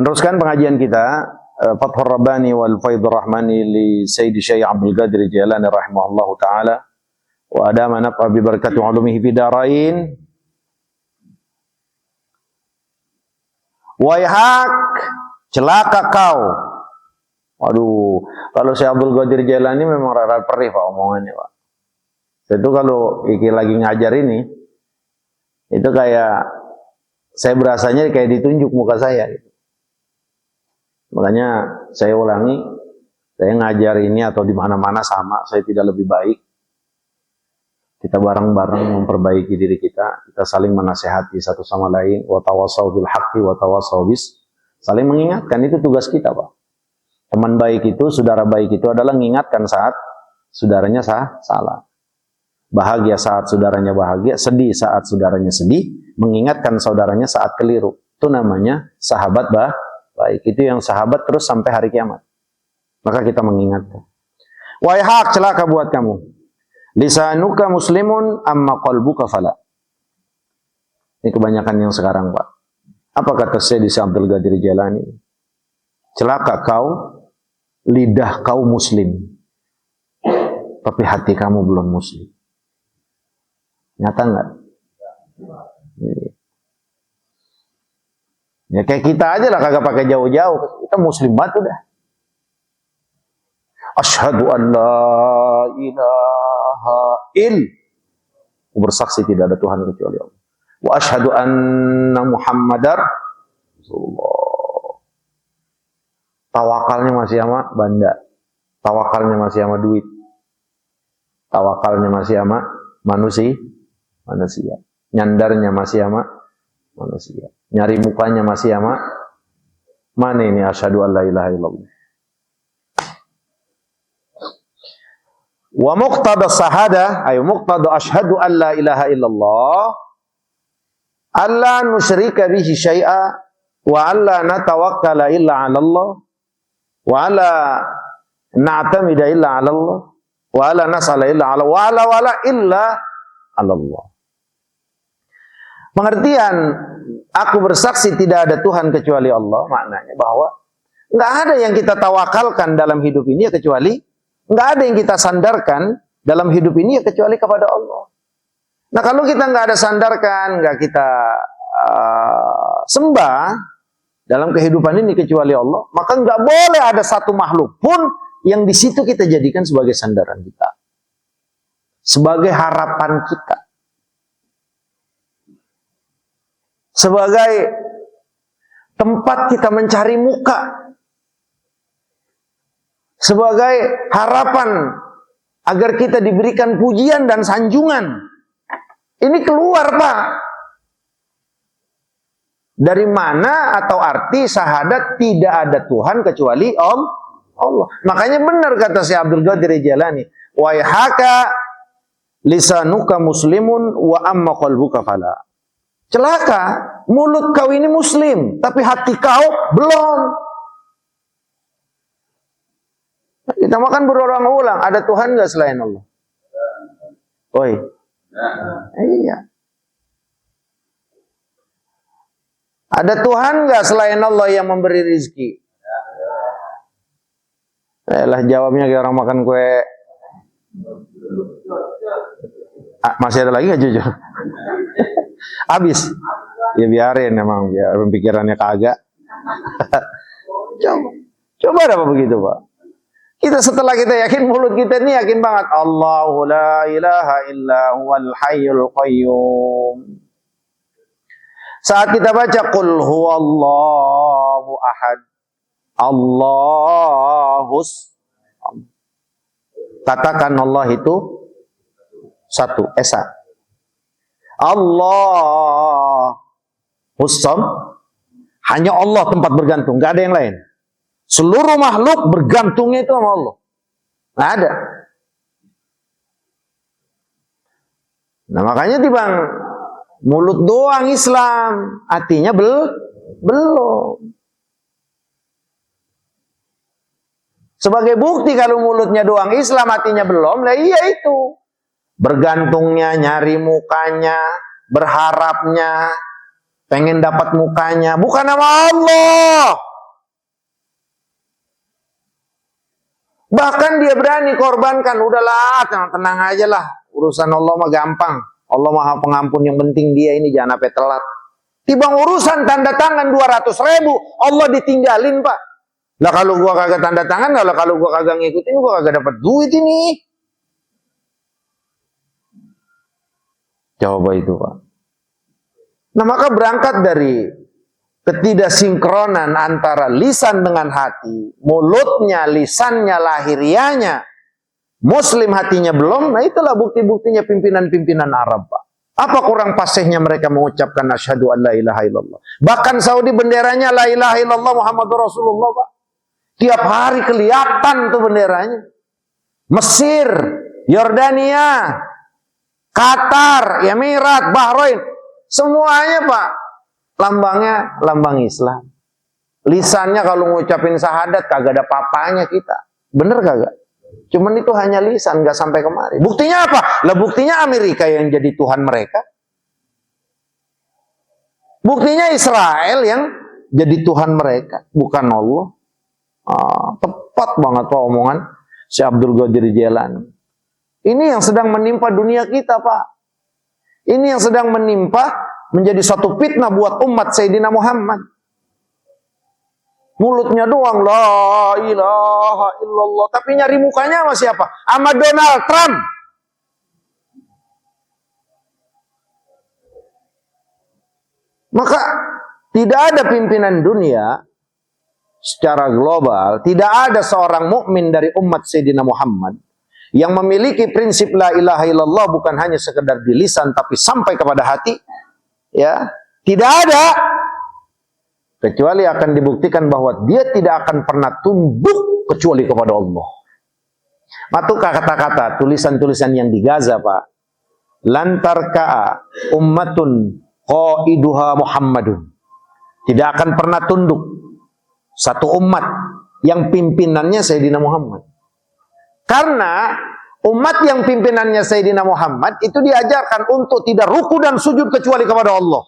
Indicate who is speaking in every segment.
Speaker 1: Meneruskan pengajian kita Fathur Rabbani wal Faidur Rahmani li Sayyidi Syekh Abdul Qadir Jailani rahimahullahu taala wa adama nafa bi barakati ulumihi fid darain. Waihak, celaka kau. Waduh, kalau Syekh Abdul Qadir Jailani memang rada perih Pak omongannya Pak. Itu kalau Iki lagi ngajar ini, itu kayak saya berasanya kayak ditunjuk muka saya gitu. Makanya saya ulangi, saya ngajar ini atau di mana-mana sama, saya tidak lebih baik. Kita bareng-bareng memperbaiki diri kita, kita saling menasehati satu sama lain, wa tawassaw bil haqqi wa tawassaw bis, saling mengingatkan, itu tugas kita, Pak. Teman baik itu, saudara baik itu adalah mengingatkan saat saudaranya salah. Bahagia saat saudaranya bahagia, sedih saat saudaranya sedih, mengingatkan saudaranya saat keliru. Itu namanya sahabat baik. Itu yang sahabat terus sampai hari kiamat. Maka kita mengingatkan. Waihak, celaka buat kamu. Lisanuka muslimun amma qalbuka fala. Ini kebanyakan yang sekarang, Pak. Apa kata Syekh Abdul Qadir Jailani? Celaka kau, lidah kau muslim, tapi hati kamu belum muslim. Nyata enggak? Ya kayak kita aja lah, kagak pakai jauh-jauh. Kita muslim banget udah. Asyhadu an la ilaha bersaksi tidak ada Tuhan kecuali Allah. Wa asyhadu anna Muhammadar Rasulullah. Tawakalnya masih sama banda. Tawakalnya masih sama duit. Tawakalnya masih sama manusia. Nyandarnya masih sama manusia. Nyari mukanya masih sama. Mana ini asyhadu an la ilaha illallah. Wa muqtada sahada, ayo muqtada asyhadu an la ilaha illallah, alla nusyrika bihi syai'a wa alla natawakkala illa 'ala Allah wa alla na'tamida illa 'ala Allah wa alla nas'ala illa 'ala wa la illa 'ala Allah. Pengertian aku bersaksi tidak ada Tuhan kecuali Allah, maknanya bahwa enggak ada yang kita tawakalkan dalam hidup ini kecuali, enggak ada yang kita sandarkan dalam hidup ini kecuali kepada Allah. Nah, kalau kita enggak ada sandarkan, enggak kita sembah dalam kehidupan ini kecuali Allah, maka enggak boleh ada satu makhluk pun yang di situ kita jadikan sebagai sandaran kita, sebagai harapan kita, sebagai tempat kita mencari muka, sebagai harapan agar kita diberikan pujian dan sanjungan. Ini keluar, Pak. Dari mana atau arti syahadat tidak ada Tuhan kecuali Allah. Makanya benar kata Syekh Abdul Qadir Jailani, waihaka lisanuka muslimun wa amma qalbuka fala. Celaka, mulut kau ini muslim, tapi hati kau belum. Kita makan berulang-ulang, ada Tuhan nggak selain Allah? Oi, iya. Ada Tuhan nggak selain Allah yang memberi rizki? Lah jawabnya kayak orang makan kue. Masih ada lagi nggak jujur? Habis. Ya biarin emang, biar pikirannya kagak. Coba ada apa begitu, Pak? Kita setelah kita yakin, mulut kita ini yakin banget, Allahu la ilaha illa huwal hayyul qayyum. Saat kita baca qul huwallahu ahad, Allahus, katakan Allah itu satu, esa. Allahus sam, hanya Allah tempat bergantung, gak ada yang lain. Seluruh makhluk bergantungnya itu sama Allah. Nggak ada. Nah makanya timbang mulut doang Islam, hatinya belum. Sebagai bukti kalau mulutnya doang Islam, hatinya belum, lah iya itu. Bergantungnya, nyari mukanya, berharapnya, pengen dapat mukanya, bukan nama Allah. Bahkan dia berani korbankan, udahlah tenang aja lah, urusan Allah mah gampang, Allah maha pengampun, yang penting dia ini jangan sampai telat. Tibang urusan tanda tangan 200.000, Allah ditinggalin pak. Lah kalau gua kagak tanda tangan, kalau gua kagak ngikutin, gua kagak dapat duit ini. Coba itu pak. Nah maka berangkat dari ketidaksinkronan antara lisan dengan hati, mulutnya, lisannya, lahirianya, Muslim hatinya belum. Nah itulah bukti-buktinya pimpinan-pimpinan Arab pak. Apa kurang fasihnya mereka mengucapkan asyhadu an la ilaha illallah. Bahkan Saudi benderanya la ilaha illallah Muhammadur Rasulullah pak. Tiap hari kelihatan tuh benderanya. Mesir, Yordania, Qatar, Emirat, Bahrain, semuanya pak lambangnya lambang Islam. Lisannya kalau ngucapin syahadat kagak ada papanya kita. Bener kagak? Cuman itu hanya lisan, nggak sampai kemari. Buktinya apa? Lah buktinya Amerika yang jadi Tuhan mereka. Buktinya Israel yang jadi Tuhan mereka, bukan Allah. Tepat banget pak omongan si Abdul Qadir Jailani. Ini yang sedang menimpa dunia kita pak. Ini yang sedang menimpa, menjadi suatu fitnah buat umat Sayyidina Muhammad. Mulutnya doang la ilaha illallah, tapi nyari mukanya sama siapa? Sama Donald Trump. Maka tidak ada pimpinan dunia secara global, tidak ada seorang mukmin dari umat Sayyidina Muhammad yang memiliki prinsip la ilaha illallah bukan hanya sekedar di lisan tapi sampai kepada hati. Ya, tidak ada. Kecuali akan dibuktikan bahwa dia tidak akan pernah tunduk kecuali kepada Allah. Matukah kata-kata tulisan-tulisan yang di Gaza pak, lantar ka'a ummatun qaiduha Muhammadun, tidak akan pernah tunduk satu umat yang pimpinannya Sayyidina Muhammad. Karena umat yang pimpinannya Sayyidina Muhammad itu diajarkan untuk tidak ruku dan sujud kecuali kepada Allah,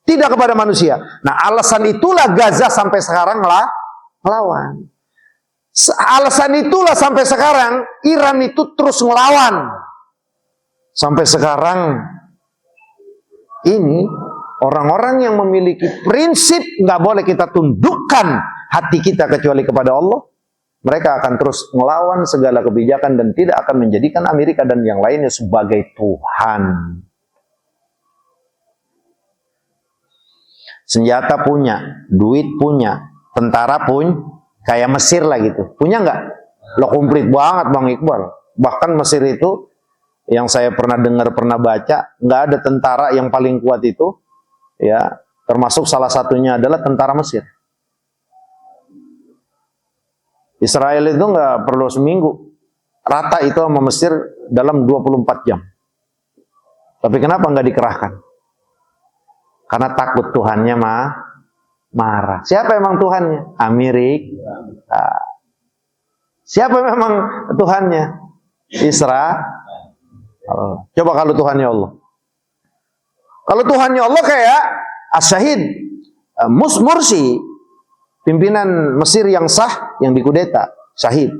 Speaker 1: tidak kepada manusia. Nah alasan itulah Gaza sampai sekarang melawan. Alasan itulah sampai sekarang Iran itu terus melawan. Sampai sekarang ini orang-orang yang memiliki prinsip nggak boleh kita tundukkan hati kita kecuali kepada Allah, mereka akan terus melawan segala kebijakan dan tidak akan menjadikan Amerika dan yang lainnya sebagai Tuhan. Senjata punya, duit punya, tentara pun, kayak Mesir lah gitu. Punya nggak? Lo komplit banget Bang Iqbal. Bahkan Mesir itu, yang saya pernah dengar, pernah baca, nggak ada tentara yang paling kuat itu, ya, termasuk salah satunya adalah tentara Mesir. Israel itu nggak perlu seminggu, rata itu sama Mesir dalam 24 jam. Tapi kenapa nggak dikerahkan? Karena takut Tuhannya marah. Siapa emang Tuhannya? Amerika. Siapa memang Tuhannya? Israel. Coba kalau Tuhannya Allah. Kalau Tuhannya Allah kayak As-Syahid Mursi, pimpinan Mesir yang sah, yang dikudeta, syahid.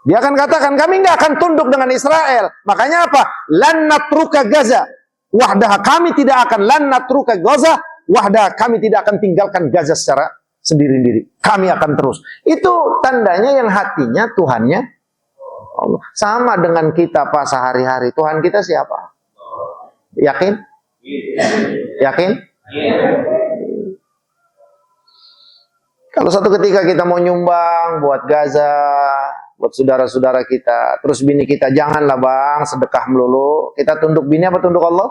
Speaker 1: Dia akan katakan, kami nggak akan tunduk dengan Israel. Makanya apa? Lan natruka Gaza wahdah, kami tidak akan lan natruka Gaza wahdah, kami tidak akan tinggalkan Gaza secara sendiri-sendiri. Kami akan terus. Itu tandanya yang hatinya Tuhannya Allah. Sama dengan kita Pak sehari-hari. Tuhan kita siapa? Yakin? Yakin? Kalau satu ketika kita mau nyumbang buat Gaza, buat saudara-saudara kita, terus bini kita, janganlah bang sedekah melulu. Kita tunduk bini apa tunduk Allah?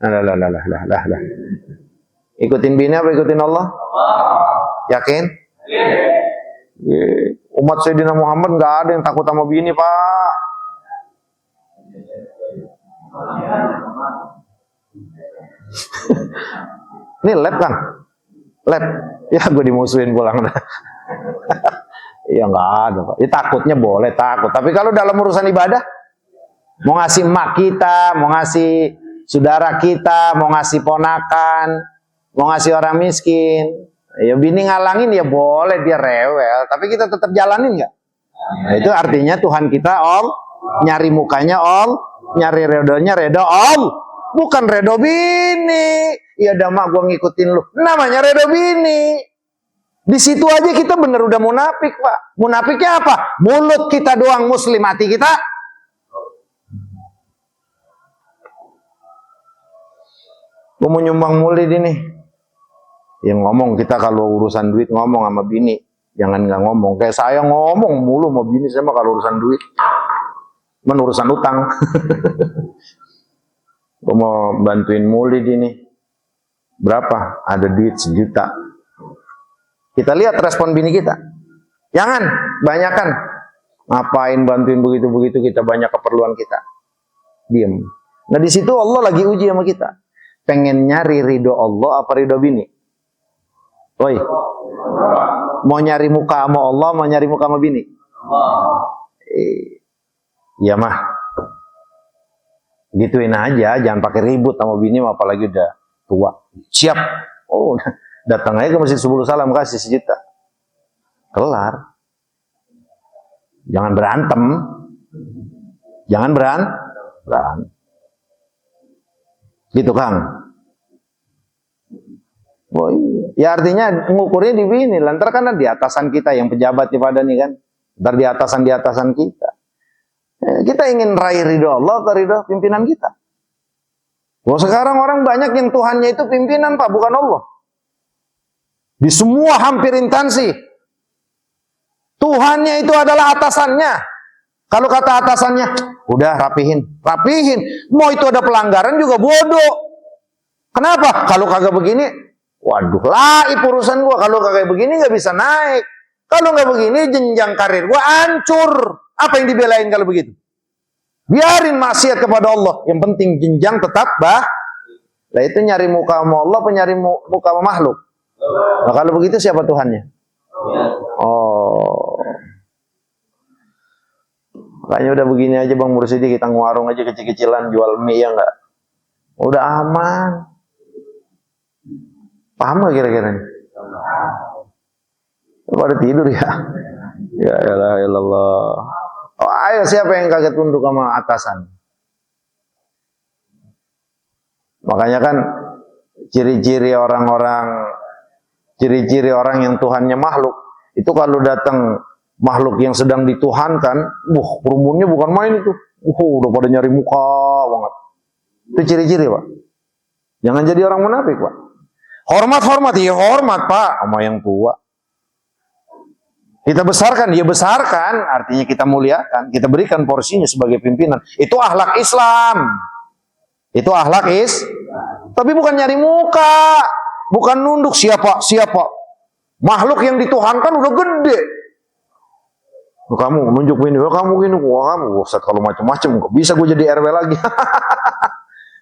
Speaker 1: Lah. Ikutin bini apa ikutin Allah? Yakin? Umat Sayyidina Muhammad nggak ada yang takut sama bini Pak. Ini lab kan? Lab. Ya gue dimusuhin pulang dah. Ya nggak ada Pak. Ya, takutnya boleh takut. Tapi kalau dalam urusan ibadah, mau ngasih emak kita, mau ngasih saudara kita, mau ngasih ponakan, mau ngasih orang miskin, Ya bini ngalangin ya boleh, dia rewel, tapi kita tetap jalanin nggak? Nah, itu artinya Tuhan kita Om, nyari mukanya Om, nyari redonya redo Om, bukan redo bini. Ya udah mak, gua ngikutin lu. Namanya redo bini. Di situ aja kita bener udah munafik, Pak. Munafiknya apa? Mulut kita doang muslim, hati kita gua mau nyumbang murid ini. Yang ngomong kita kalau urusan duit ngomong sama bini, jangan nggak ngomong. Kayak saya ngomong mulu sama bini, saya mah kalau urusan duit, urusan utang. Gue mau bantuin murid ini, berapa? Ada duit 1 juta. Kita lihat respon bini kita. Jangan banyakan. Ngapain bantuin begitu-begitu, kita banyak keperluan kita. Diam. Nah di situ Allah lagi uji sama kita. Pengen nyari ridho Allah apa ridho bini? Oi, mau nyari muka sama Allah, mau nyari muka sama bini? Iya mah, gituin aja, jangan pakai ribut sama bini, apalagi udah tua. Siap, oh datang aja ke masjid subuh salam, kasih 1 juta, kelar. Jangan berantem, jangan berantem, gitu Kang. Oh iya. Ya artinya ngukurnya di bini, lantar kan di atasan kita yang pejabat di pada nih kan, ntar di atasan kita. Kita ingin raih ridho Allah atau ridho pimpinan kita. Wah sekarang orang banyak yang Tuhannya itu pimpinan Pak, bukan Allah. Di semua hampir instansi, Tuhannya itu adalah atasannya. Kalau kata atasannya, udah rapihin. Mau itu ada pelanggaran juga bodoh. Kenapa? Kalau kagak begini, waduh, laib urusan gua. Kalau kayak begini nggak bisa naik. Kalau nggak begini jenjang karir gua hancur. Apa yang dibelain kalau begitu? Biarin maksiat kepada Allah. Yang penting jenjang tetap Nah itu nyari muka sama Allah, apa nyari muka sama makhluk? Nah kalau begitu siapa Tuhannya? Oh. Makanya udah begini aja Bang Mursidi, kita ngewarung aja kecil-kecilan jual mie ya nggak? Udah aman. Paham gak kira-kira nih? Pada tidur ya? Ya Allah. Oh, ayo siapa yang kaget tunduk sama atasan? Makanya kan ciri-ciri orang yang Tuhannya makhluk, itu kalau datang makhluk yang sedang dituhankan, kerumunnya bukan main itu. Udah pada nyari muka banget. Itu ciri-ciri Pak. Jangan jadi orang munafik Pak. Hormat ya hormat Pak sama yang tua. Kita besarkan, dia besarkan, artinya kita muliakan, kita berikan porsinya sebagai pimpinan. Itu akhlak Islam. Itu akhlak tapi bukan nyari muka, bukan nunduk siapa. Makhluk yang dituhankan udah gede. Kamu nunjuk ini, kamu gini, kamu Ustaz, kalau macam-macam nggak bisa gue jadi RW lagi.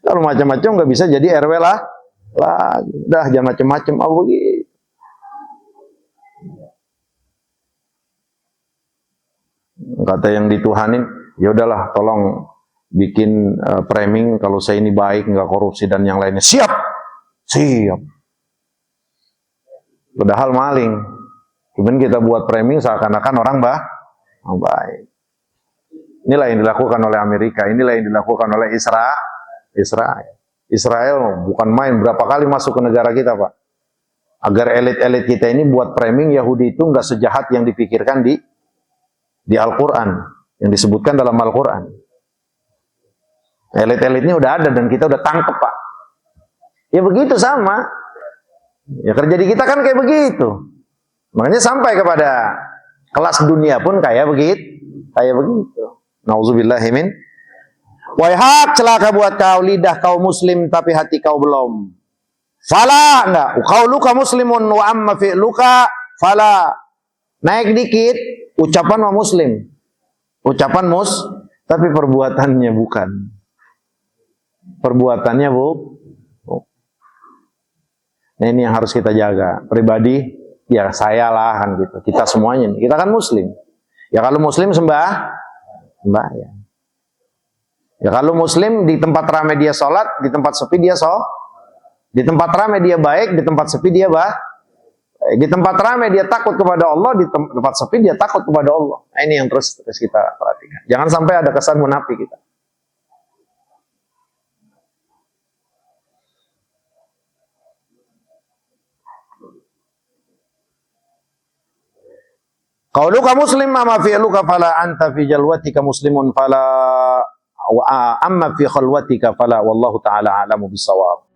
Speaker 1: Kalau macam-macam nggak bisa jadi RW lah. Dah jangan macam-macam, begitu. Kata yang dituhanin, ya udahlah, tolong bikin framing kalau saya ini baik, nggak korupsi dan yang lainnya. Siap. Padahal maling. Cuman kita buat framing seakan-akan orang baik. Inilah yang dilakukan oleh Amerika, inilah yang dilakukan oleh Israel. Israel bukan main, berapa kali masuk ke negara kita Pak. Agar elit-elit kita ini buat framing Yahudi itu nggak sejahat yang dipikirkan di Al-Quran, yang disebutkan dalam Al-Quran. Elit-elitnya udah ada dan kita udah tangkep Pak. Ya begitu sama. Ya kerja di kita kan kayak begitu. Makanya sampai kepada kelas dunia pun kayak begitu. Nauzubillahimin. Wahai celaka buat kau lidah kau muslim tapi hati kau belum. Fala enggak. Qauluka muslimun wa amma fi'luka fala. Naik dikit ucapan wa muslim. Ucapan tapi perbuatannya bukan. Perbuatannya Nah ini yang harus kita jaga. Pribadi, ya saya lah kan gitu. Kita semuanya nih. Kita kan muslim. Ya kalau muslim sembah ya. Ya kalau muslim di tempat ramai dia sholat, di tempat sepi dia di tempat ramai dia baik, di tempat sepi dia Di tempat ramai dia takut kepada Allah, di tempat sepi dia takut kepada Allah. Nah, ini yang terus kita perhatikan. Jangan sampai ada kesan munafik kita. Qauluka muslim ma fi'luka fala anta fi jalwatika muslimun fala amma fi khalwatika fala wallahu ta'ala a'lamu bisawab.